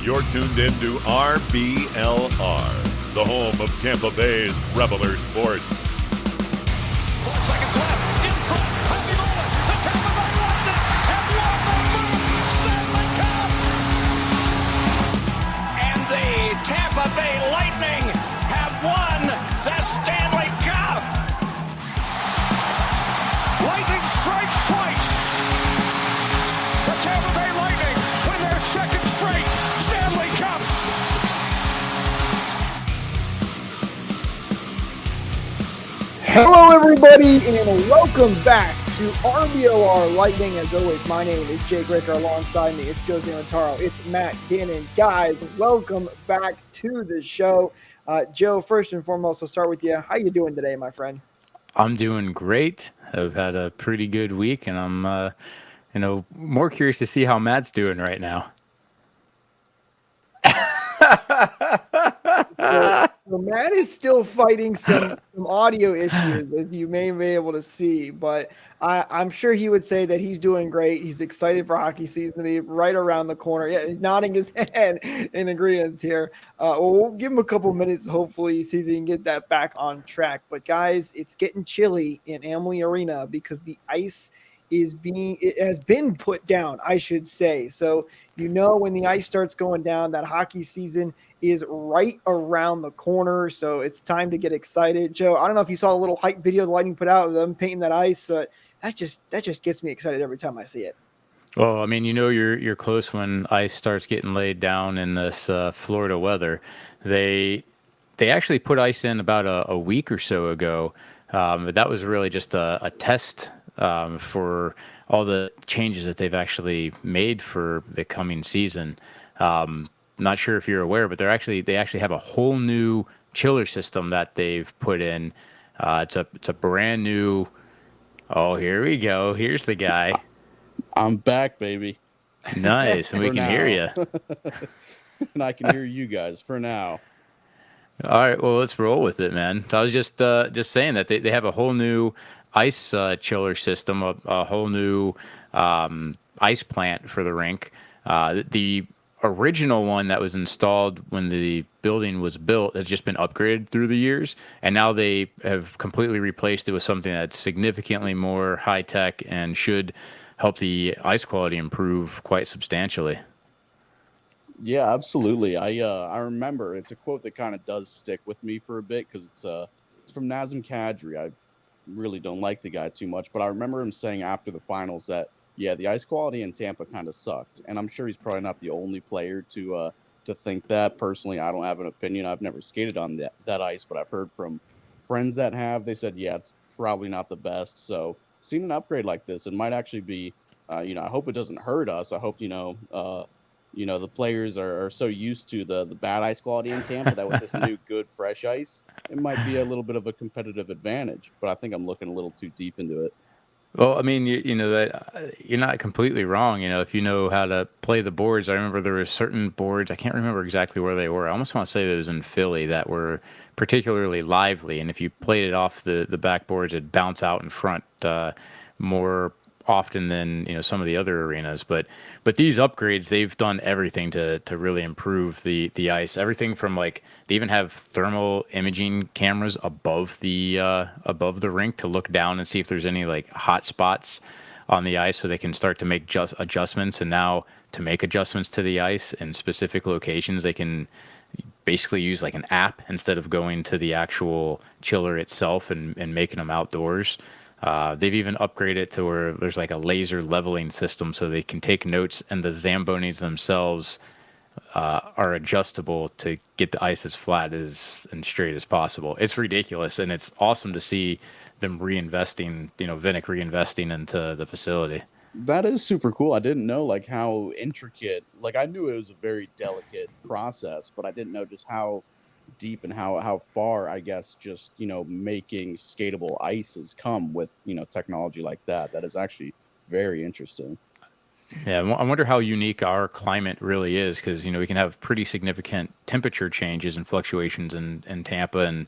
You're tuned in to RBLR, the home of Tampa Bay's RBLR Sports. 4 seconds left. In front. Happy moment. The Tampa Bay Lightning have won the first Stanley Cup. And the Tampa Bay Lightning have won the Stanley Cup. Lightning strikes twice. The Tampa Bay Lightning win their second straight Stanley Cup. Hello, everybody, and welcome back to RBLR Lightning. As always, my name is Jake Ricker. Alongside me, it's Joe Zamantaro. It's Matt Gannon. Guys, welcome back to the show. Joe, first and foremost, I'll start with you. How you doing today, my friend? I'm doing great. I've had a pretty good week, and I'm, more curious to see how Matt's doing right now. So Matt is still fighting some audio issues, as you may be able to see, but I'm sure he would say that he's doing great. He's excited for hockey season to be right around the corner. Yeah, he's nodding his head in agreement here. We'll give him a couple minutes, hopefully, see if he can get that back on track. But guys, it's getting chilly in Amalie Arena because the ice it has been put down, I should say. So, when the ice starts going down, that hockey season is right around the corner. So it's time to get excited. Joe, I don't know if you saw a little hype video the Lightning put out of them painting that ice. That just gets me excited every time I see it. Well, I mean, you're close when ice starts getting laid down in this Florida weather. They actually put ice in about a week or so ago, but that was really just a test for all the changes that they've actually made for the coming season. Not sure if you're aware, but they actually have a whole new chiller system that they've put in. It's a brand new. Oh, here we go. Here's the guy. I'm back, baby. Nice, and we can hear you. And I can hear you guys for now. All right, well, let's roll with it, man. I was just saying that they have a whole new ice chiller system, a whole new ice plant for the rink. The original one that was installed when the building was built has just been upgraded through the years, and now they have completely replaced it with something that's significantly more high tech and should help the ice quality improve quite substantially. Yeah, absolutely. I remember it's a quote that kind of does stick with me for a bit because it's from Nazem Kadri. I really don't like the guy too much, but I remember him saying after the finals that the ice quality in Tampa kind of sucked, and I'm sure he's probably not the only player to think that. Personally, I don't have an opinion. I've never skated on that ice, but I've heard from friends that have. They said, it's probably not the best. So seeing an upgrade like this, it might actually be, I hope it doesn't hurt us. I hope the players are so used to the bad ice quality in Tampa that with this new good fresh ice, it might be a little bit of a competitive advantage. But I think I'm looking a little too deep into it. Well, I mean, that you're not completely wrong. If you know how to play the boards, I remember there were certain boards. I can't remember exactly where they were. I almost want to say it was in Philly that were particularly lively, and if you played it off the backboards, it'd bounce out in front more often than some of the other arenas. But these upgrades, they've done everything to really improve the ice. Everything from they even have thermal imaging cameras above the rink to look down and see if there's any hot spots on the ice, so they can start to make adjustments. And now to make adjustments to the ice in specific locations, they can basically use an app instead of going to the actual chiller itself and making them outdoors. They've even upgraded it to where there's a laser leveling system, so they can take notes, and the Zambonis themselves are adjustable to get the ice as flat and straight as possible. It's ridiculous, and it's awesome to see them reinvesting, Vinik reinvesting into the facility. That is super cool. I didn't know how intricate. I knew it was a very delicate process, but I didn't know just how deep and how far, I guess, just making skatable ice has come with technology like that. That is actually very interesting. Yeah, I wonder how unique our climate really is, because we can have pretty significant temperature changes and fluctuations in Tampa, and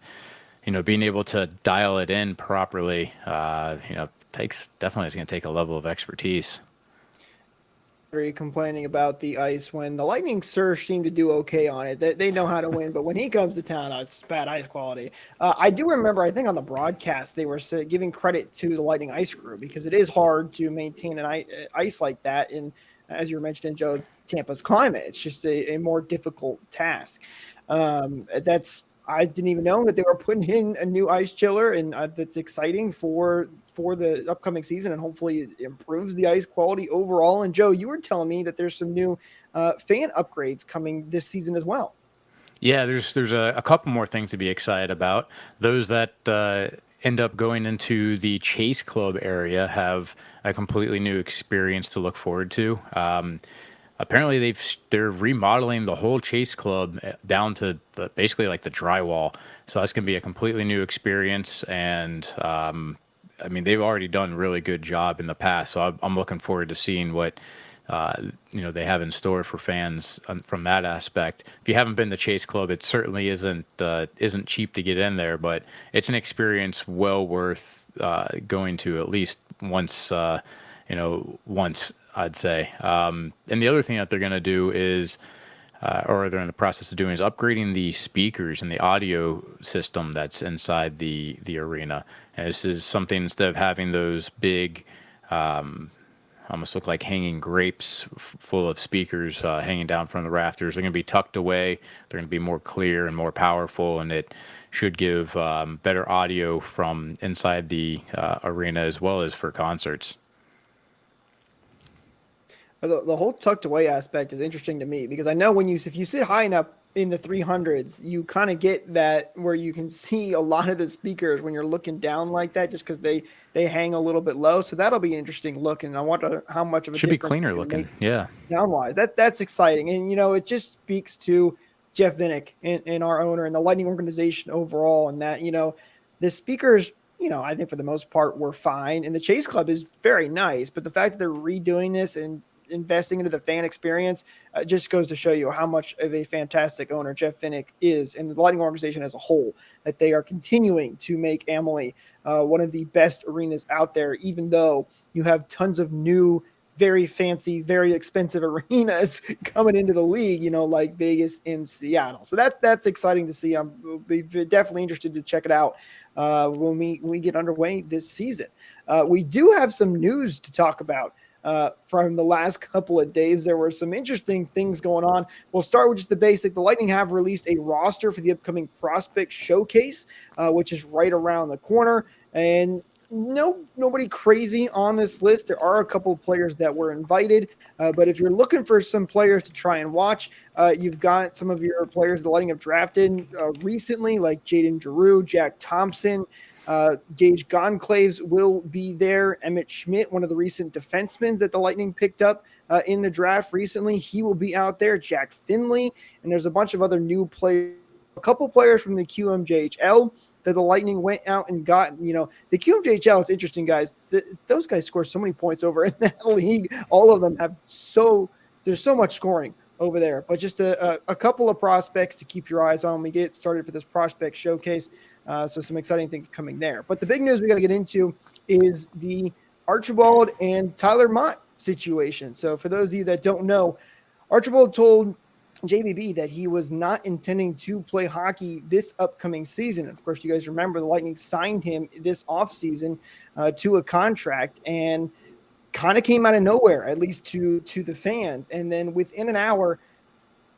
being able to dial it in properly, definitely is going to take a level of expertise. complaining about the ice when the Lightning Surge seem to do okay on it. They know how to win, but when he comes to town, it's bad ice quality. I do remember, I think on the broadcast, they were giving credit to the Lightning Ice Crew because it is hard to maintain an ice like that in, as you were mentioning, Joe, Tampa's climate. It's just a more difficult task. I didn't even know that they were putting in a new ice chiller, and that's exciting for the upcoming season, and hopefully it improves the ice quality overall. And Joe, you were telling me that there's some new fan upgrades coming this season as well. Yeah, there's a couple more things to be excited about. Those that end up going into the Chase Club area have a completely new experience to look forward to. Apparently, they're remodeling the whole Chase Club down to basically like the drywall. So that's going to be a completely new experience. And I mean, they've already done a really good job in the past. So I'm looking forward to seeing what they have in store for fans from that aspect. If you haven't been to Chase Club, it certainly isn't cheap to get in there, but it's an experience well worth going to at least once. Once, I'd say. And the other thing that they're going to do is, or they're in the process of doing, is upgrading the speakers and the audio system that's inside the arena. And this is something, instead of having those big, almost look like hanging grapes full of speakers hanging down from the rafters, they're going to be tucked away. They're going to be more clear and more powerful, and it should give better audio from inside the arena as well as for concerts. The whole tucked away aspect is interesting to me because I know if you sit high enough in the 300s, you kind of get that where you can see a lot of the speakers when you're looking down like that, just because they hang a little bit low. So that'll be an interesting look, and I wonder how much of a should be cleaner looking. Yeah, downwise. That's exciting, and it just speaks to Jeff Vinnick and our owner and the Lightning organization overall, and that the speakers. I think for the most part were fine, and the Chase Club is very nice. But the fact that they're redoing this and investing into the fan experience just goes to show you how much of a fantastic owner Jeff Vinnick is, and the Lightning organization as a whole, that they are continuing to make Amalie one of the best arenas out there, even though you have tons of new, very fancy, very expensive arenas coming into the league, like Vegas and Seattle. So that's exciting to see. I'm be definitely interested to check it out when we get underway this season. We do have some news to talk about. From the last couple of days, there were some interesting things going on. We'll start with just the basic. The Lightning have released a roster for the upcoming Prospect Showcase, which is right around the corner. And nobody crazy on this list. There are a couple of players that were invited, but if you're looking for some players to try and watch, you've got some of your players the Lightning have drafted recently, like Jaden Giroux, Jack Thompson. Gage Gonclaves will be there. Emmett Schmidt, one of the recent defensemen that the Lightning picked up in the draft recently, he will be out there. Jack Finley, and there's a bunch of other new players, a couple players from the QMJHL that the Lightning went out and got. The QMJHL, it's interesting, guys. Those guys score so many points over in that league. All of them have there's so much scoring over there. But just a couple of prospects to keep your eyes on when we get started for this Prospect Showcase. So some exciting things coming there. But the big news we got to get into is the Archibald and Tyler Motte situation. So for those of you that don't know, Archibald told JBB that he was not intending to play hockey this upcoming season. Of course, you guys remember the Lightning signed him this offseason to a contract, and kind of came out of nowhere, at least to the fans. And then within an hour,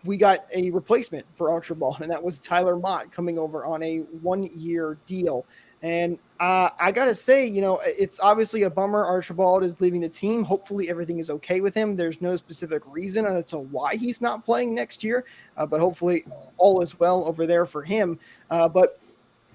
we got a replacement for Archibald, and that was Tyler Motte coming over on a 1-year deal. And I got to say, it's obviously a bummer Archibald is leaving the team. Hopefully everything is okay with him. There's no specific reason as to why he's not playing next year, but hopefully all is well over there for him. But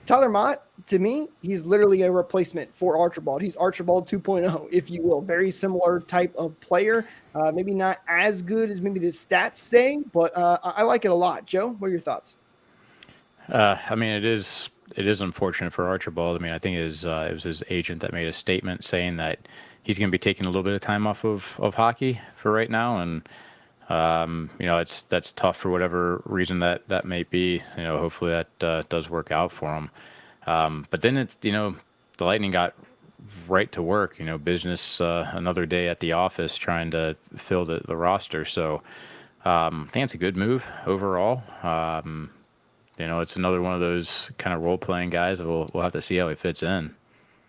Tyler Motte, to me, he's literally a replacement for Archibald. He's Archibald 2.0, if you will. Very similar type of player. Maybe not as good as maybe the stats say, but I like it a lot. Joe, what are your thoughts? I mean, it is unfortunate for Archibald. I mean, I think it was his agent that made a statement saying that he's going to be taking a little bit of time off of hockey for right now, and that's tough for whatever reason that may be. Hopefully that does work out for him. But then it's the Lightning got right to work, business, another day at the office trying to fill the roster. So I think it's a good move overall. It's another one of those kind of role playing guys. We'll have to see how he fits in.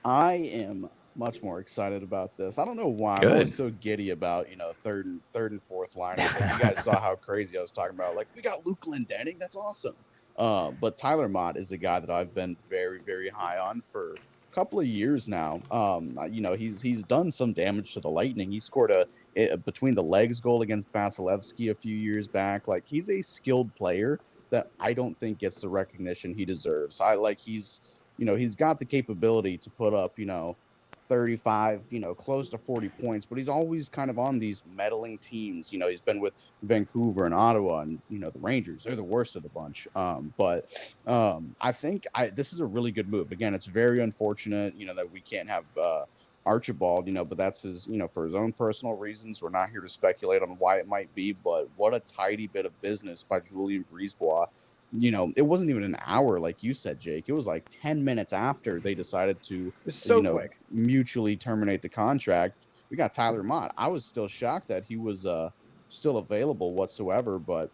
I am much more excited about this. I don't know why. I'm Good. always so giddy about, third and fourth liners. Like you guys saw how crazy I was talking about. Like we got Luke Glendening. That's awesome. But Tyler Motte is a guy that I've been very, very high on for a couple of years now. He's done some damage to the Lightning. He scored a between the legs goal against Vasilevsky a few years back. Like he's a skilled player that I don't think gets the recognition he deserves. He's got the capability to put up, 35, close to 40 points, but he's always kind of on these meddling teams. He's been with Vancouver and Ottawa and, the Rangers. They're the worst of the bunch. I think this is a really good move. Again, it's very unfortunate, that we can't have Archibald, but that's his, for his own personal reasons. We're not here to speculate on why it might be, but what a tidy bit of business by Julien Brisebois. It wasn't even an hour, like you said, Jake. It was like 10 minutes after they decided to, Quick. mutually terminate the contract. We got Tyler Motte. I was still shocked that he was still available whatsoever, but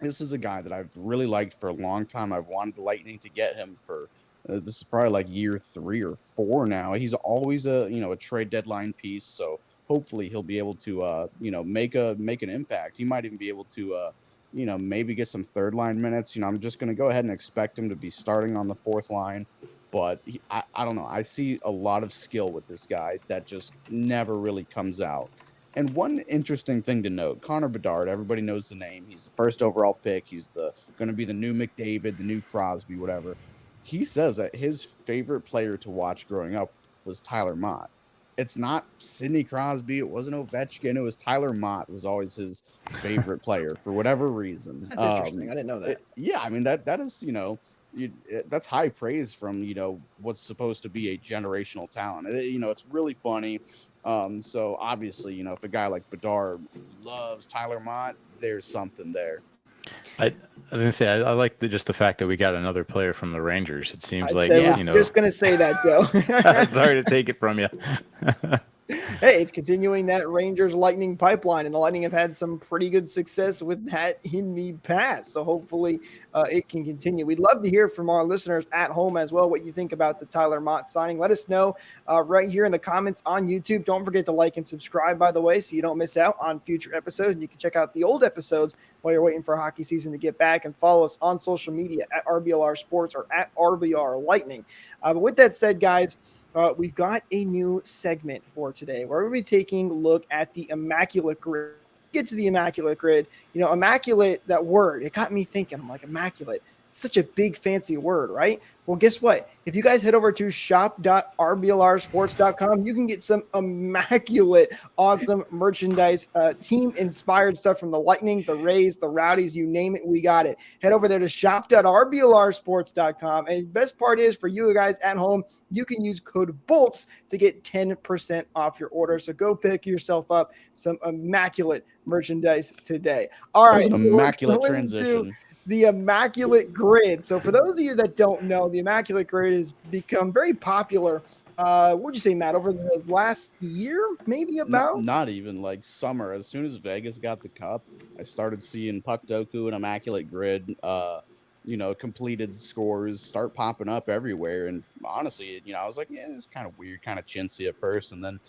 this is a guy that I've really liked for a long time. I've wanted the Lightning to get him for this is probably like year 3 or 4 now. He's always a trade deadline piece, so hopefully he'll be able to make an impact. He might even be able to maybe get some third line minutes. I'm just going to go ahead and expect him to be starting on the fourth line. But I don't know. I see a lot of skill with this guy that just never really comes out. And one interesting thing to note, Connor Bedard, everybody knows the name. He's the first overall pick. He's going to be the new McDavid, the new Crosby, whatever. He says that his favorite player to watch growing up was Tyler Motte. It's not Sidney Crosby. It wasn't Ovechkin. It was Tyler Motte was always his favorite player for whatever reason. That's interesting. I didn't know that. That is, that's high praise from, what's supposed to be a generational talent. It's really funny. So obviously, if a guy like Bedard loves Tyler Motte, there's something there. I was gonna say I like just the fact that we got another player from the Rangers. It seems like just gonna say that, Joe. Sorry to take it from you. Hey, it's continuing that Rangers Lightning pipeline, and the Lightning have had some pretty good success with that in the past. So hopefully it can continue. We'd love to hear from our listeners at home as well what you think about the Tyler Motte signing. Let us know right here in the comments on YouTube. Don't forget to like and subscribe, by the way, so you don't miss out on future episodes. And you can check out the old episodes while you're waiting for hockey season to get back, and follow us on social media at RBLR Sports or at RBLR Lightning. But with that said, guys, we've got a new segment for today where we'll be taking a look at the Immaculate Grid. Get to the Immaculate Grid. Immaculate, that word, it got me thinking. I'm like, immaculate. Such a big fancy word, right? Well, guess what? If you guys head over to shop.rblrsports.com, you can get some immaculate, awesome merchandise, team-inspired stuff from the Lightning, the Rays, the Rowdies, you name it, we got it. Head over there to shop.rblrsports.com. And the best part is, for you guys at home, you can use code BOLTS to get 10% off your order. So go pick yourself up some immaculate merchandise today. All right. That was an immaculate transition. The Immaculate Grid. So for those of you that don't know, the Immaculate Grid has become very popular. What would you say, Matt, over the last year, maybe about? Not even like summer. As soon as Vegas got the cup, I started seeing Puck Doku and Immaculate Grid, completed scores start popping up everywhere. And honestly, I was like, yeah, it's kind of weird, kind of chintzy at first. And then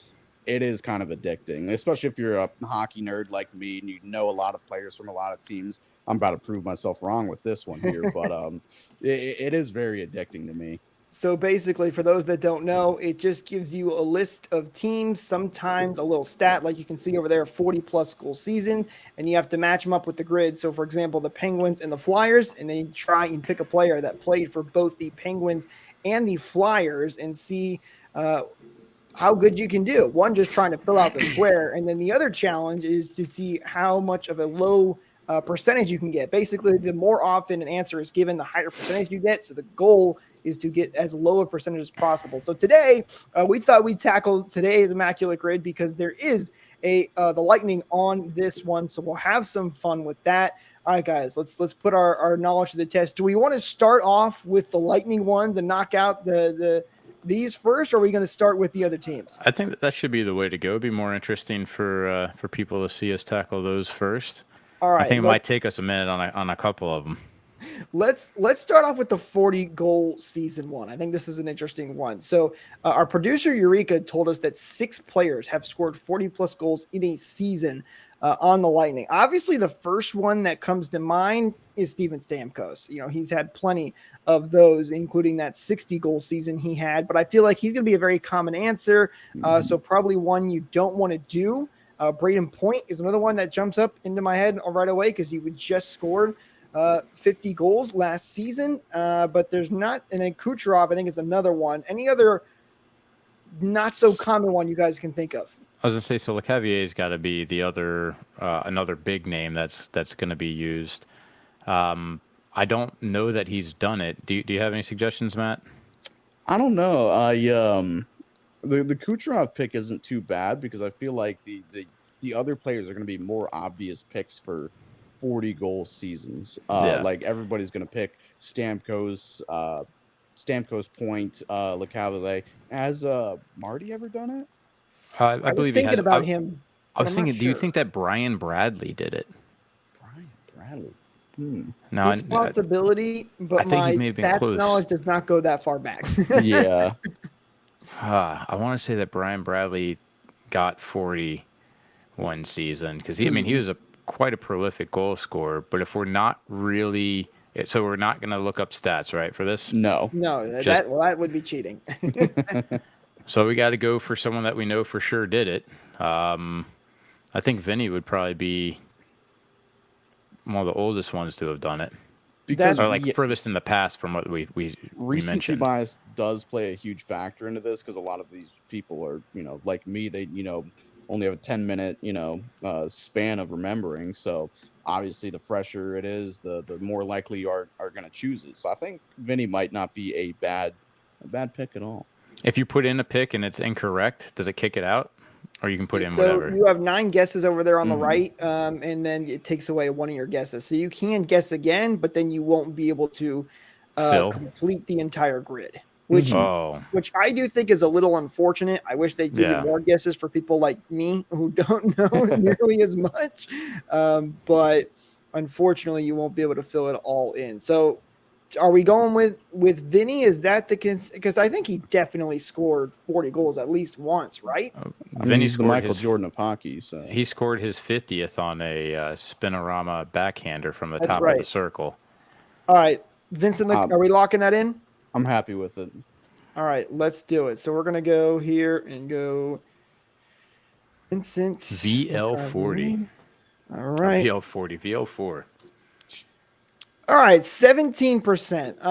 it is kind of addicting, especially if you're a hockey nerd like me and you know a lot of players from a lot of teams. I'm about to prove myself wrong with this one here, but it is very addicting to me. So basically, for those that don't know, it just gives you a list of teams, sometimes a little stat, like you can see over there, 40-plus goal seasons, and you have to match them up with the grid. So, for example, the Penguins and the Flyers, and then you try and pick a player that played for both the Penguins and the Flyers and see how good you can do. One, just trying to fill out the square, and then the other challenge is to see how much of a low percentage you can get. Basically, the more often an answer is given, the higher percentage you get. So the goal is to get as low a percentage as possible. So today, we thought we'd tackle today's Immaculate Grid because there is the Lightning on this one. So we'll have some fun with that. All right, guys, let's put our knowledge to the test. Do we want to start off with the Lightning ones and knock out the these first, or are we going to start with the other teams? I think that should be the way to go. It'd be more interesting for people to see us tackle those first. All right. I think it might take us a minute on a couple of them. Let's start off with the 40-goal season one. I think this is an interesting one. So our producer Eureka told us that 6 players have scored 40-plus goals in a season on the Lightning. Obviously, the first one that comes to mind is Steven Stamkos. You know, he's had plenty of those, including that 60-goal season he had. But I feel like he's going to be a very common answer, so probably one you don't want to do. Braden Point is another one that jumps up into my head right away because he just scored 50 goals last season, but there's not, and then Kucherov, I think, is another one. Any other not so common one you guys can think of? I was gonna say, so LeCavier's got to be the other, another big name that's going to be used. I don't know that he's done it. Do you have any suggestions, Matt? I don't know. The Kucherov pick isn't too bad because I feel like the other players are going to be more obvious picks for 40-goal seasons. Like everybody's going to pick Stamkos, Point, LeCavalier. Has Marty ever done it? I believe was thinking about him. I was thinking, do you think that Brian Bradley did it? Brian Bradley. No, it's a possibility, but my stats knowledge does not go that far back. Yeah. I want to say that Brian Bradley got 40 one season because he was quite a prolific goal scorer. But if we're not really, so we're not going to look up stats, right, for this? No, that would be cheating. So we got to go for someone that we know for sure did it. I think Vinny would probably be one of the oldest ones to have done it. Or like furthest in the past from what we recency mentioned. bias does play a huge factor into this because a lot of these people are, like me, they, only have a 10-minute, span of remembering. So obviously the fresher it is, the more likely you are going to choose it. So I think Vinny might not be a bad pick at all. If you put in a pick and it's incorrect, does it kick it out? Or you can put in whatever. So you have 9 guesses over there on the right, and then it takes away one of your guesses. So you can guess again, but then you won't be able to complete the entire grid, which I do think is a little unfortunate. I wish they'd give you more guesses for people like me who don't know nearly as much. But unfortunately, you won't be able to fill it all in. So are we going with Vinny? Is that because I think he definitely scored 40 goals at least once, right? Vinny's the Michael Jordan of hockey. So he scored his 50th on a spinorama backhander from the top of the circle. All right, Vincent, are we locking that in? I'm happy with it. All right, let's do it. So we're gonna go here and go Vincent VL40. All right, VL4. All right, 17%.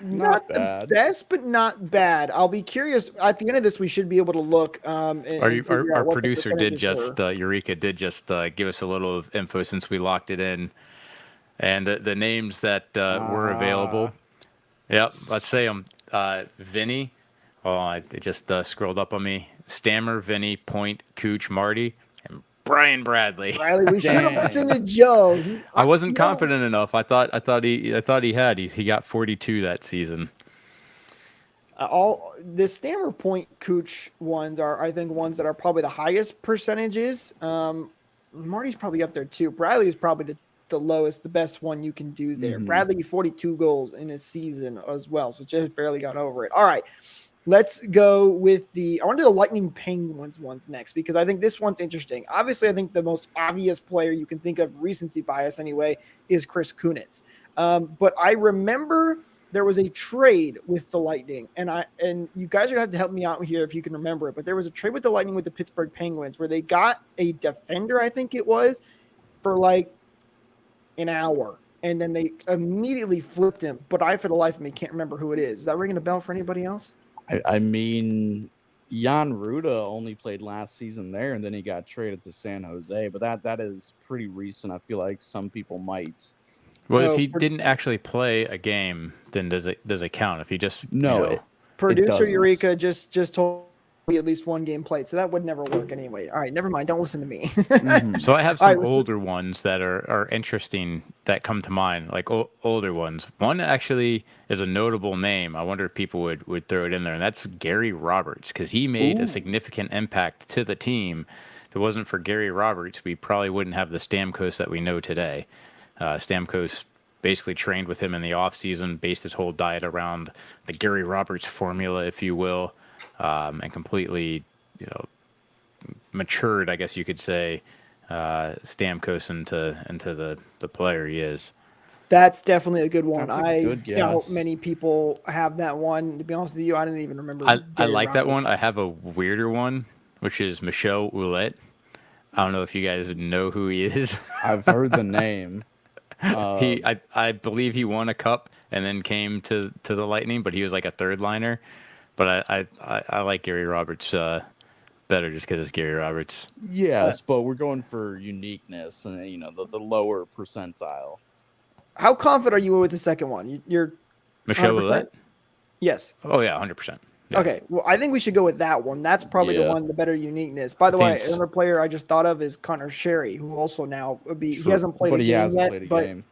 Not bad. the best, but not bad. I'll be curious. At the end of this, we should be able to look. Our producer did just, Eureka did just give us a little info since we locked it in. And the names that were available. Yep, let's say them. Vinny. Oh, it just scrolled up on me. Stammer, Vinny, Point, Cooch, Marty, and Brian Bradley. We should have listened to Joe. I wasn't confident enough. I thought he had. He got 42 that season. All the Stammer, Point, Cooch ones are, I think, ones that are probably the highest percentages. Marty's probably up there too. Bradley is probably the lowest, the best one you can do there. Bradley 42 goals in a season as well, so just barely got over it. All right. Let's go with I want to do the Lightning Penguins ones next because I think this one's interesting. Obviously, I think the most obvious player you can think of, recency bias anyway, is Chris Kunitz. But I remember there was a trade with the Lightning, and you guys are going to have to help me out here if you can remember it, but there was a trade with the Lightning with the Pittsburgh Penguins where they got a defender, I think it was, for like an hour. And then they immediately flipped him, but I, for the life of me, can't remember who it is. Is that ringing a bell for anybody else? I mean, Jan Ruda only played last season there, and then he got traded to San Jose. But that is pretty recent. I feel like some people might. Well, if he didn't actually play a game, then does it count? If he just no, producer Eureka just told be at least one game played, so that would never work anyway. All right, never mind. Don't listen to me. So I have All some right, older ones that are interesting that come to mind, like older ones. One actually is a notable name. I wonder if people would throw it in there, and that's Gary Roberts, because he made a significant impact to the team. If it wasn't for Gary Roberts, we probably wouldn't have the Stamkos that we know today. Stamkos basically trained with him in the offseason, based his whole diet around the Gary Roberts formula, if you will, and completely, matured, I guess you could say, Stamkos into the player he is. that's definitely a good one. That's a I good doubt guess. many people have that one. To be honest with you, I didn't even remember. I Gary like that Roberts. one. I have a weirder one, which is Michel Ouellette. I don't know if you guys would know who he is. I've heard the name. I believe he won a cup and then came to the Lightning, but he was like a third liner. But I like Gary Roberts better just because it's Gary Roberts. Yes, but we're going for uniqueness and the lower percentile. How confident are you with the second one? You're Michel 100%? Ouellette? Yes. Oh yeah, 100%. Yeah. Okay, well, I think we should go with that one. That's probably the Yeah. one, the better uniqueness. By the way, Thanks. another player I just thought of is Connor Sherry, who also now would be. He True, hasn't played but a he game hasn't yet, played a but game.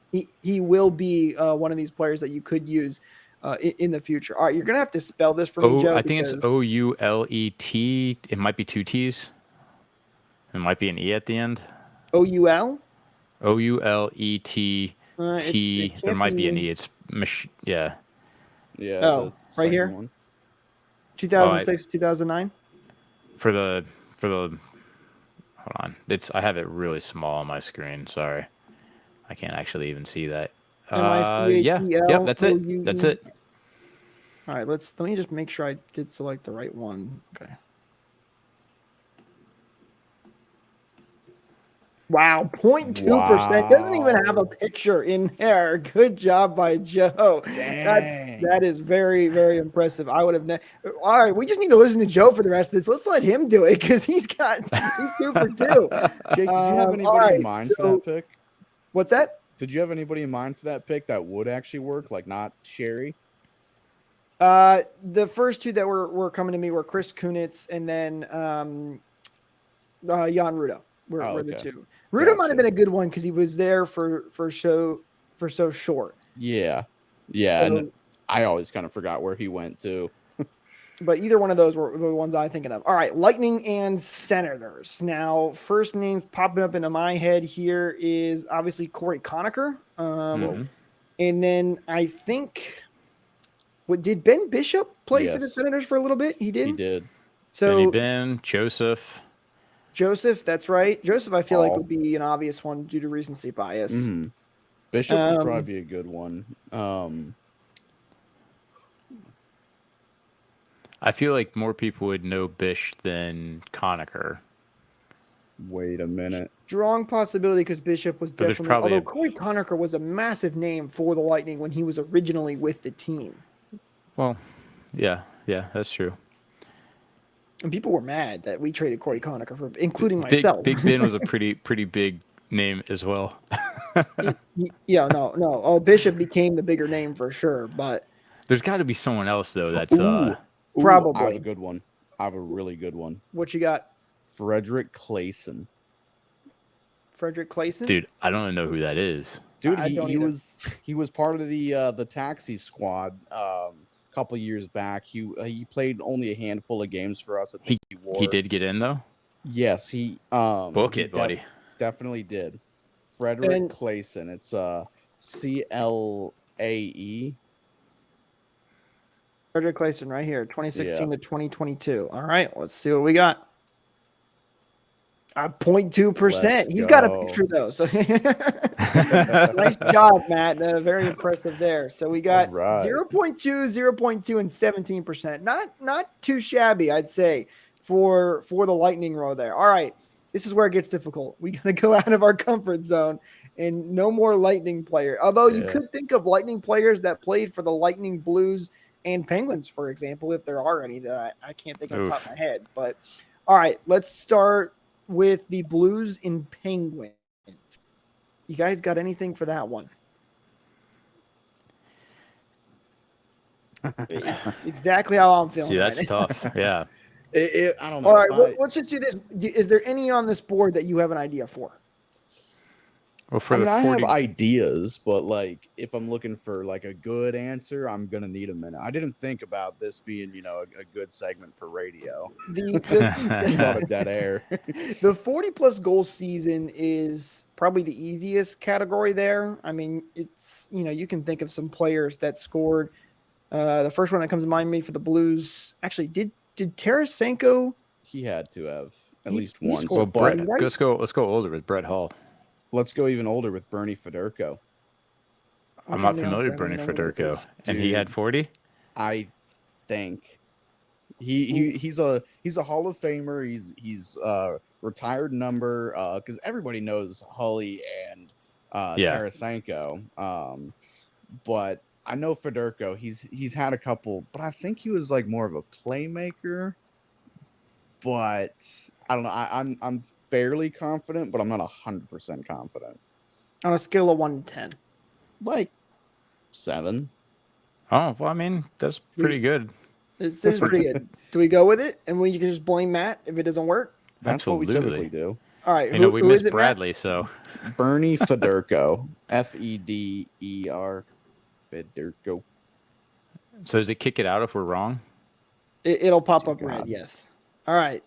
he will be one of these players that you could use in the future. All right, you're gonna have to spell this for me, Joe. I think it's because- Oulet. It might be two T's. It might be an E at the end. OUL. Oulet. It There can't might be an be- E. It's yeah. Yeah. Oh, the right second here? one. 2006, 2009. For the hold on. I have it really small on my screen. Sorry, I can't actually even see that. Yeah, that's it. That's it. All right, let me just make sure I did select the right one. Okay. Wow, 0.2%. Doesn't even have a Wow. picture in there. Good job by Joe. Dang. That is very, very impressive. I would have all right, we just need to listen to Joe for the rest of this. Let's let him do it because he's 2 for 2. Jake, did you have all anybody right, in mind for so- that pick? What's that? Did you have anybody in mind for that pick that would actually work, like not Sherry? The first two that were coming to me were Chris Kunitz and then Jan Ruda were the okay. two. Ruda might Gotcha. have been a good one because he was there for so short. Yeah. Yeah, So- and I always kind of forgot where he went to. But either one of those were the ones I'm thinking of. All right, Lightning and Senators. Now, first name popping up into my head here is obviously Corey Conacher. Mhm. And then I think, did Ben Bishop play for the Yes. Senators for a little bit? He did. He did. So Benny Ben, Joseph. Joseph, that's right. Joseph, I feel like Paul. would be an obvious one due to recency bias. Mhm. Bishop would Um, probably be a good one. I feel like more people would know Bish than Conacher. Wait a minute. Strong possibility because Bishop was there's definitely. probably Although Corey Conacher was a massive name for the Lightning when he was originally with the team, Well, yeah, that's true. and people were mad that we traded Corey Conacher for, including Big myself. Big Ben was a pretty big name as well. Yeah, no. Oh, Bishop became the bigger name for sure, but There's got to be someone else though that's Ooh, I Probably. have a good one. I have a really good one. what you got? Frederick Clayson. Frederick Clayson? dude. I don't know who that is. Dude, I don't he either. was part of the taxi squad a couple years back. He played only a handful of games for us. I think He did get in though. Yes, he Book he it, buddy. definitely did. Frederick And- Clayson. It's CLAE. Frederick Clayson right here, 2016 Yeah. to 2022. All right, let's see what we got. 0.2%. Let's He's got a go. picture though. So nice job, Matt. Very impressive there. So we got All right. 0.2, 0.2, and 17%. Not too shabby, I'd say, for the Lightning row there. All right. This is where it gets difficult. We got to go out of our comfort zone and no more Lightning player. Although you Yeah. could think of Lightning players that played for the Lightning, Blues, and Penguins, for example, if there are any that I can't think of the top of my head. But all right, let's start with the Blues and Penguins. You guys got anything for that one? It's exactly how I'm feeling. See, that's right now. tough. Yeah. I don't know. All right, let's just do this. Is there any on this board that you have an idea for? Well, for I mean, the I 40, have ideas, but like, if I'm looking for like a good answer, I'm gonna need a minute. I didn't think about this being, a good segment for radio. A lot of dead air. The 40-plus goal season is probably the easiest category there. I mean, it's, you can think of some players that scored. The first one that comes to mind for the Blues, actually, did Tarasenko? He had to have at He- least he once. scored But 40, right? let's go older with Brett Hall. let's go even older with Bernie Federko. I'm not Let me familiar with honestly, I Bernie don't know what it Federko, is. and he had 40. I think he's a Hall of Famer. He's retired number because everybody knows Holly and Yeah. Tarasenko. But I know Federko. He's had a couple, but I think he was like more of a playmaker. But I don't know. I'm fairly confident, but I'm not 100% confident. On a scale of 1 to 10. Like 7. Oh, well, I mean, that's pretty good. It seems pretty good. Do we go with it? And you can just blame Matt if it doesn't work? That's what we Absolutely. typically do. All right. We who missed is it, Matt? Bradley, so Bernie Federko. Feder. Federko. so does it kick it out if we're wrong? It'll pop Dear up red, God. yes. All right.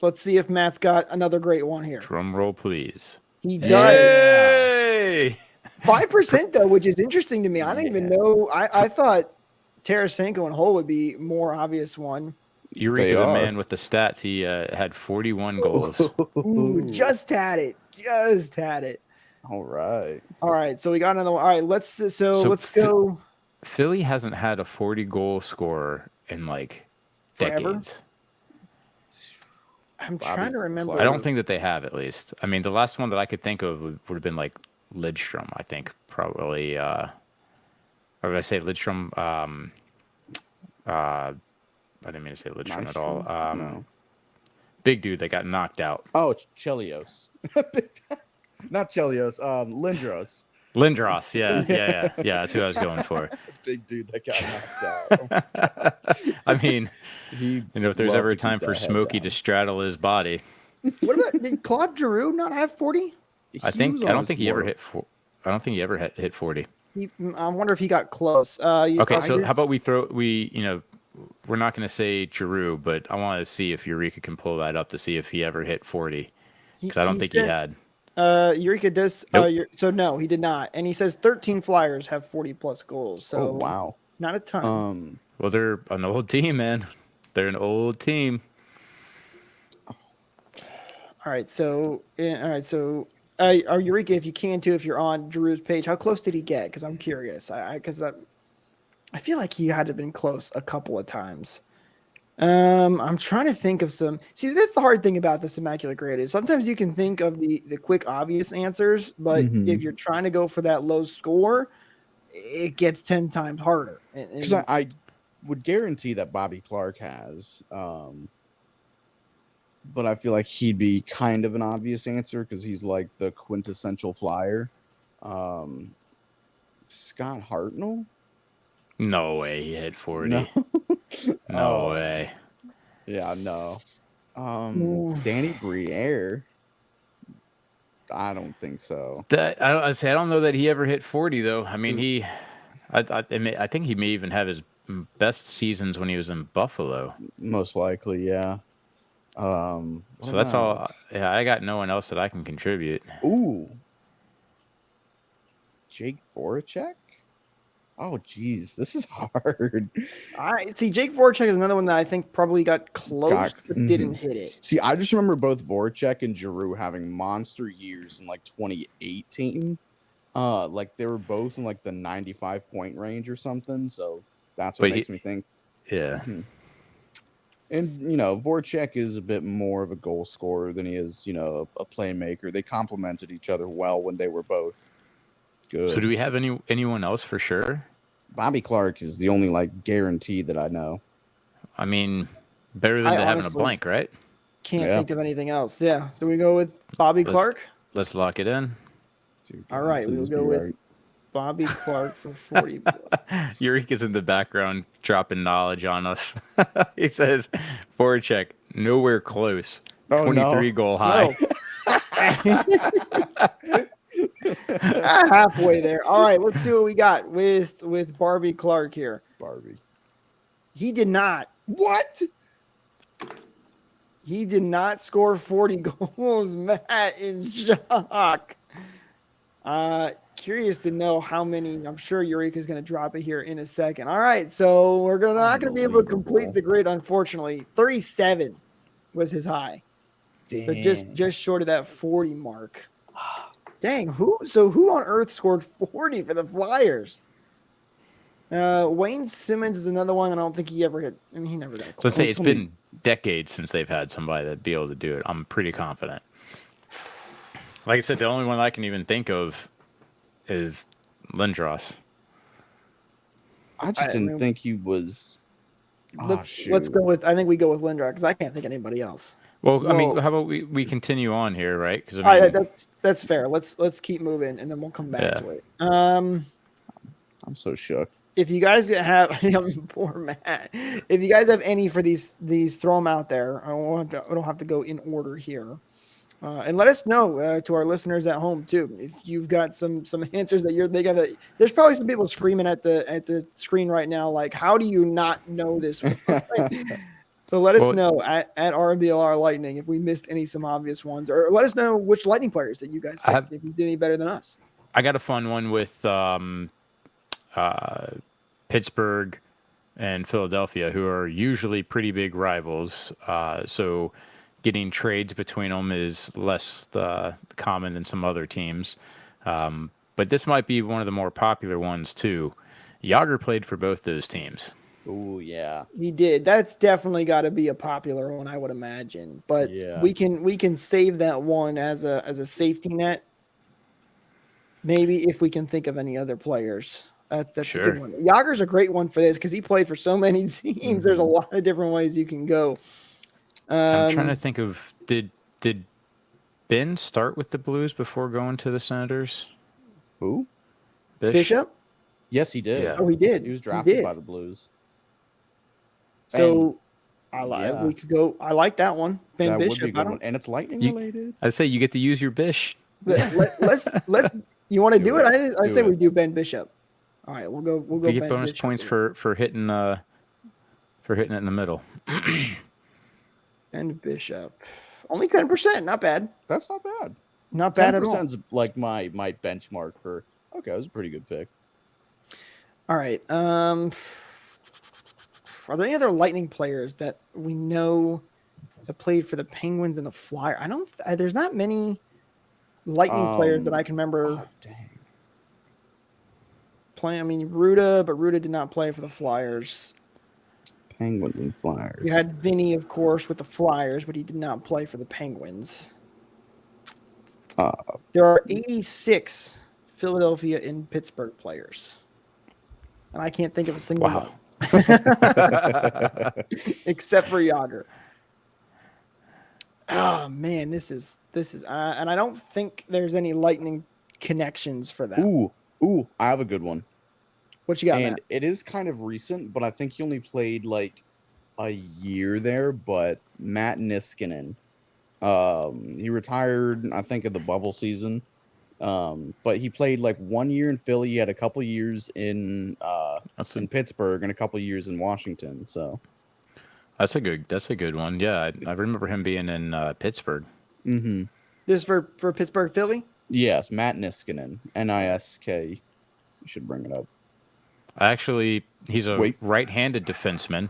Let's see if Matt's got another great one here. Drum roll, please. He does. Hey! 5% though, which is interesting to me. I didn't even Yeah. know. I thought Tarasenko and Hull would be more obvious one. Eureka, the are. man with the stats. He had 41 goals. Ooh, just had it. Just had it. All right. All right, so we got another one. All right, let's go. Philly hasn't had a 40-goal scorer in like Forever? decades. I'm Bobby trying to remember. Clark. I don't think that they have, at least. I mean, the last one that I could think of would have been like Lidstrom, I think, probably. Or did I say Lidstrom? I didn't mean to say Lidstrom at all. No. Big dude that got knocked out. Oh, it's Chelios. Not Chelios. Lindros. Lindros, yeah. That's who I was going for. Big dude that got knocked out. I mean, He if there's loved ever to a time keep for that head Smokey down. to straddle his body, What about did Claude Giroux not have 40? I He was don't always think he ever more- hit. I don't think he ever hit 40. I wonder if he got close. Okay, so how about we're not going to say Giroux, but I want to see if Eureka can pull that up to see if he ever hit 40, because I don't think he had. Eureka does. Nope. So no, he did not. And he says 13 Flyers have 40-plus goals. So Oh wow. not a ton. Well, they're an old team, man. They're an old team. All right. So Eureka, if you can too, if you're on Giroux's page, how close did he get? Because I'm curious. I feel like he had to have been close a couple of times. I'm trying to think of some. See, that's the hard thing about this Immaculate Grid is sometimes you can think of the quick, obvious answers, but if you're trying to go for that low score, it gets 10 times harder. Because I would guarantee that Bobby Clark has, but I feel like he'd be kind of an obvious answer because he's like the quintessential Flyer. Scott Hartnell? No way he hit 40. No. No way. Yeah, no. Ooh. Danny Briere? I don't think so. I don't know that he ever hit 40 though. I mean, I think he may even have his best seasons when he was in Buffalo. Most likely, yeah. So that's all. Yeah, I got no one else that I can contribute. Ooh. Jake Voracek? Oh, geez, this is hard. I see. Jake Voracek is another one that I think probably got close but didn't hit it. See, I just remember both Voracek and Giroux having monster years in like 2018. Like they were both in like the 95-point range or something. So that's what makes me think. Yeah. And Voracek is a bit more of a goal scorer than he is, a playmaker. They complemented each other well when they were both good. So do we have anyone else for sure? Bobby Clark is the only like guarantee that I know. I mean, better than having honestly a blank, right? Can't think of anything else. Yeah. So we go with Bobby Clark. Let's lock it in. Dude, All right, we'll please go be with right. Bobby Clark for 40 plus. Eureka's in the background dropping knowledge on us. He says, forecheck, nowhere close. Oh, 23 no. goal high. Halfway there. All right, let's see what we got with Barbie Clark here. Barbie. He did not. What? He did not score 40 goals. Matt in shock. Curious to know how many. I'm sure Eureka's going to drop it here in a second. All right, so we're not going to be able to complete the grid, unfortunately. 37 was his high. Damn. But just short of that 40 mark. Dang, who on earth scored 40 for the Flyers? Wayne Simmons is another one that I don't think he ever hit. I mean, he never got close. So say it's been decades since they've had somebody that'd be able to do it. I'm pretty confident. Like I said, the only one I can even think of is Lindros. I just didn't think he was. Let's go with. I think we go with Lindros because I can't think of anybody else. Well, I mean, how about we continue on here, right? Because all right, that's fair. Let's keep moving and then we'll come back to it. I'm so shook. If you guys have poor Matt, if you guys have any for these, throw them out there. I don't have to go in order here, and let us know to our listeners at home too. If you've got some answers that you're thinking that there's probably some people screaming at the screen right now, like, how do you not know this one? So let us know at RBLR Lightning if we missed some obvious ones, or let us know which Lightning players that you guys picked, if you did any better than us. I got a fun one with Pittsburgh and Philadelphia, who are usually pretty big rivals. So getting trades between them is less common than some other teams. But this might be one of the more popular ones too. Jágr played for both those teams. Oh yeah, he did. That's definitely got to be a popular one, I would imagine. But we can save that one as a safety net. Maybe if we can think of any other players. That's sure. A good one. Jágr's a great one for this because he played for so many teams. Mm-hmm. There's a lot of different ways you can go. I'm trying to think of did Ben start with the Blues before going to the Senators? Who? Bishop? Yes, he did. Yeah. Oh, he did. He was drafted by the Blues. So we could go. I like that one. Ben that Bishop. Would be a good one. And it's Lightning related. I'd say you get to use your Bish. Let's. You want to do it? I say we do Ben Bishop. All right, we'll go. You get bonus points for hitting it in the middle. Ben Bishop, only 10%. Not bad. That's not bad. Not bad at all. 10%'s like my benchmark for. Okay, that was a pretty good pick. All right. Are there any other Lightning players that we know that played for the Penguins and the Flyers? There's not many Lightning players that I can remember. Oh, dang. Playing. I mean, Ruda, but Ruda did not play for the Flyers. Penguins and Flyers. You had Vinny, of course, with the Flyers, but he did not play for the Penguins. There are 86 Philadelphia and Pittsburgh players, and I can't think of a single one. Except for Jágr. Oh man, this is and I don't think there's any Lightning connections for that. Ooh, I have a good one. What you got? And Matt? it is kind of recent, but I think he only played like a year there. But Matt Niskanen, he retired, I think, at the bubble season. But he played like 1 year in Philly. He had a couple years in Pittsburgh and a couple years in Washington. So that's a good one. Yeah, I remember him being in Pittsburgh. Mm-hmm. This for Pittsburgh, Philly? Yes, Matt Niskanen, Nisk. You should bring it up. He's a right-handed defenseman.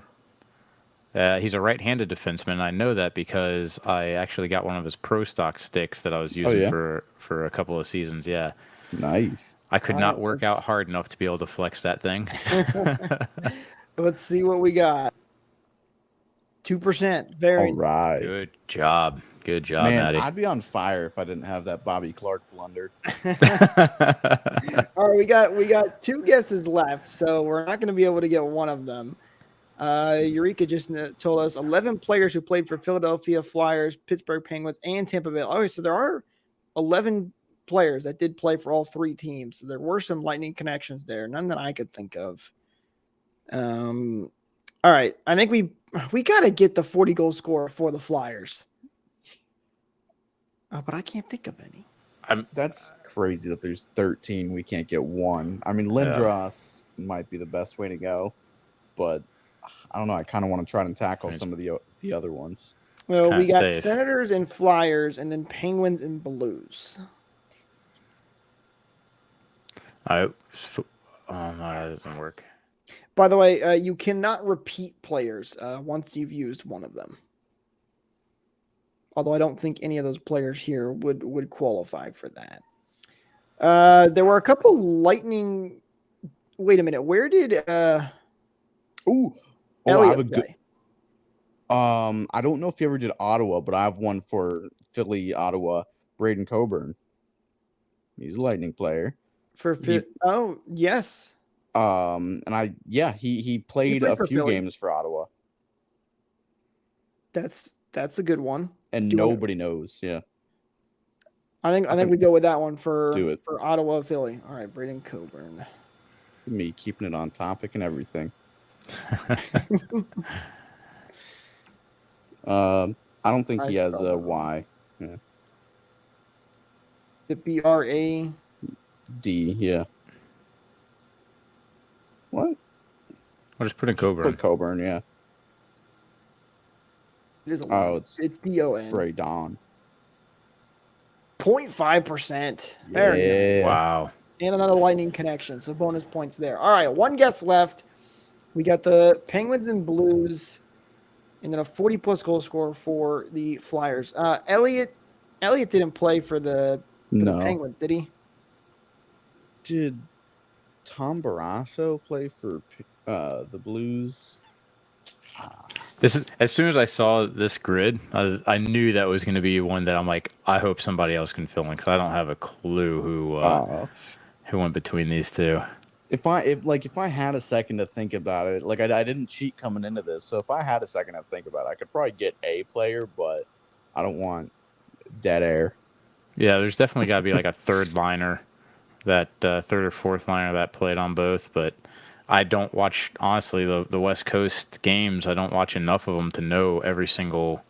He's a right-handed defenseman. I know that because I actually got one of his Pro Stock sticks that I was using for a couple of seasons. Yeah. Nice. I could not work out hard enough to be able to flex that thing. Let's see what we got. 2%. Very all right. Good job. Good job, man, Maddie. I'd be on fire if I didn't have that Bobby Clark blunder. All right, we got 2 guesses left, so we're not going to be able to get one of them. Eureka just told us 11 players who played for Philadelphia Flyers, Pittsburgh Penguins, and Tampa Bay. Okay, so there are 11 players that did play for all three teams. So there were some Lightning connections there, none that I could think of. All right, I think we got to get the 40 goal scorer for the Flyers. But I can't think of any. That's crazy that there's 13. We can't get one. I mean, Lindros might be the best way to go, but I don't know. I kind of want to try and tackle some of the other ones. Well, we got safe. Senators and Flyers, and then Penguins and Blues. No, that doesn't work. By the way, you cannot repeat players once you've used one of them. Although I don't think any of those players here would qualify for that. There were a couple Lightning. Wait a minute. Where did Elliott I have a good. I don't know if you ever did Ottawa, but I have one for Philly, Ottawa. Braden Coburn. He's a Lightning player. Oh yes. He played a few games for Ottawa. That's a good one. And nobody knows. Yeah. I think we go with that one for Ottawa, Philly. All right, Braden Coburn. Me keeping it on topic and everything. I don't think he has a Y. Yeah. The BRAD. Yeah. What? I'll just put in Coburn. Put Coburn, yeah. It is it's DON. Braydon. 0.5%. There we go. Wow. And another Lightning connection, so bonus points there. All right, one guess left. We got the Penguins and Blues, and then a 40-plus goal scorer for the Flyers. Elliott didn't play for the Penguins, did he? Did Tom Barrasso play for the Blues? This is as soon as I saw this grid, I knew that was going to be one that I'm like, I hope somebody else can fill in because I don't have a clue who went between these two. If I had a second to think about it, like I didn't cheat coming into this, so if I had a second to think about it, I could probably get a player, but I don't want dead air. Yeah, there's definitely got to be like a third liner, that third or fourth liner that played on both, but I don't watch, honestly, the West Coast games. I don't watch enough of them to know every single,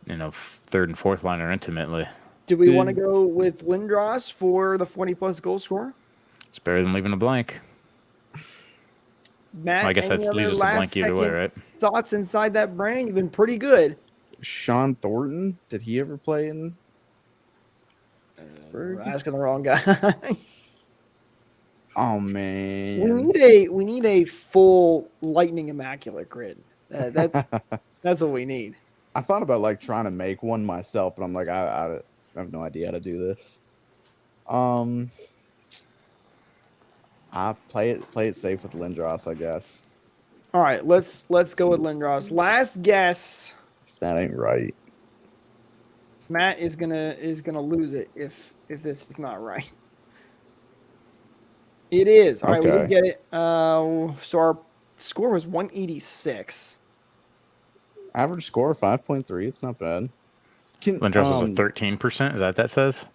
third and fourth liner intimately. Do we want to go with Lindros for the 40-plus goal scorer? It's better than leaving a blank. Matt, well, I guess that leaves us a blank either way, right? Thoughts inside that brain? You've been pretty good. Sean Thornton, did he ever play in We're asking the wrong guy. Oh man, we need a full Lightning Immaculate Grid. That's what we need. I thought about trying to make one myself, but I'm like, I have no idea how to do this. I play it safe with Lindros, I guess. All right, let's go with Lindros. Last guess. If that ain't right, Matt is gonna lose it if this is not right. It is. All right, we did get it. So our score was 186. Average score 5.3. It's not bad. Lindros was 13%. Is that says?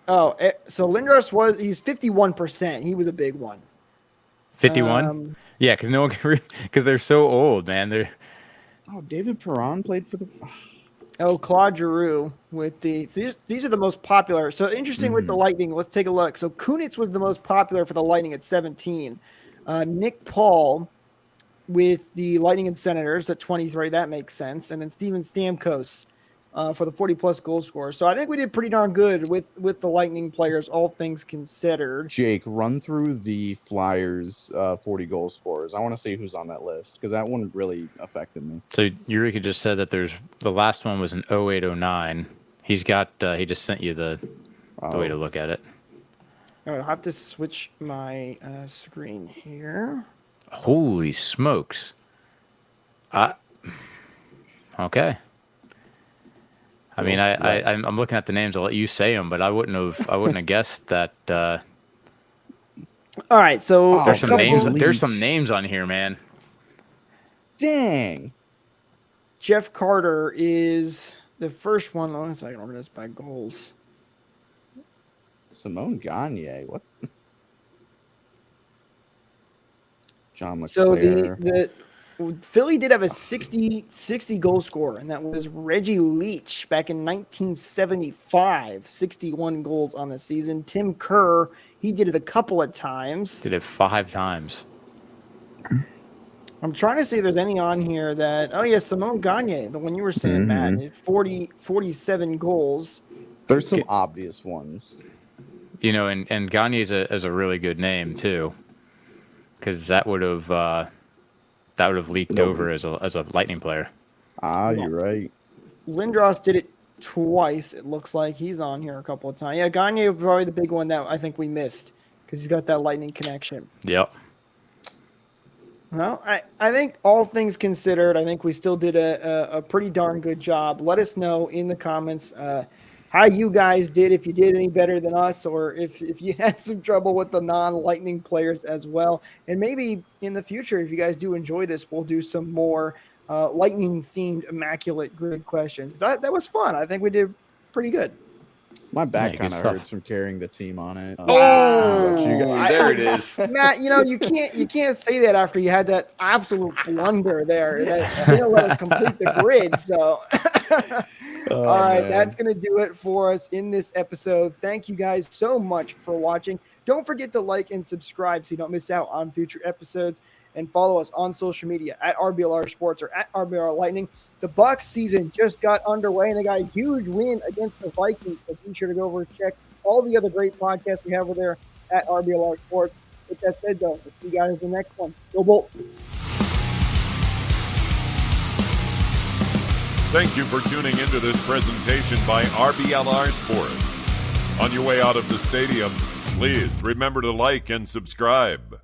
Oh, so Lindros he's 51%. He was a big one. 51? Yeah, because no one can because they're so old, man. David Perron played for the. Claude Giroux with these are the most popular. So interesting with the Lightning. Let's take a look. So Kunitz was the most popular for the Lightning at 17. Nick Paul with the Lightning and Senators at 23. That makes sense. And then Steven Stamkos for the 40-plus goal scorer. So I think we did pretty darn good with the Lightning players, all things considered. Jake, run through the Flyers 40 goal scorers. I want to see who's on that list because that one really affected me. So Eureka just said that the last one was an 0809. He's got he just sent you the way to look at it. All right, I'll have to switch my screen here. Holy smokes! Okay. I mean, I'm looking at the names. I'll let you say them, but I wouldn't have guessed that. All right, so there's some names. There's some names on here, man. Dang. Jeff Carter is the first one. Hold on a second. Remember this by goals. Simone Gagne. What? John So LeClaire. the Philly did have a 60 goal scorer, and that was Reggie Leach back in 1975. 61 goals on the season. Tim Kerr, he did it a couple of times. Did it 5 times. I'm trying to see if there's any on here that. Oh yeah, Simone Gagne, the one you were saying, Matt. 47 goals. There's some obvious ones. You know, and Gagne is a really good name too, because that would have leaked over as a Lightning player. You're right. Lindros did it twice. It looks like he's on here a couple of times. Yeah, Gagne was probably the big one that I think we missed because he's got that Lightning connection. Yep. Well, I think all things considered, I think we still did a pretty darn good job. Let us know in the comments how you guys did, if you did any better than us, or if you had some trouble with the non-Lightning players as well. And maybe in the future, if you guys do enjoy this, we'll do some more Lightning-themed Immaculate Grid questions. That was fun. I think we did pretty good. My back Yeah, kind good of stuff. hurts from carrying the team on it. Oh, There it is. Matt, you can't say that after you had that absolute blunder there. That didn't let us complete the grid. So, all right, man. that's going to do it for us in this episode. Thank you guys so much for watching. Don't forget to like and subscribe so you don't miss out on future episodes. And follow us on social media at RBLR Sports or at RBLR Lightning. The Bucs season just got underway, and they got a huge win against the Vikings. So be sure to go over and check all the other great podcasts we have over there at RBLR Sports. With that said, though, we'll see you guys in the next one. Go Bolt! Thank you for tuning into this presentation by RBLR Sports. On your way out of the stadium, please remember to like and subscribe.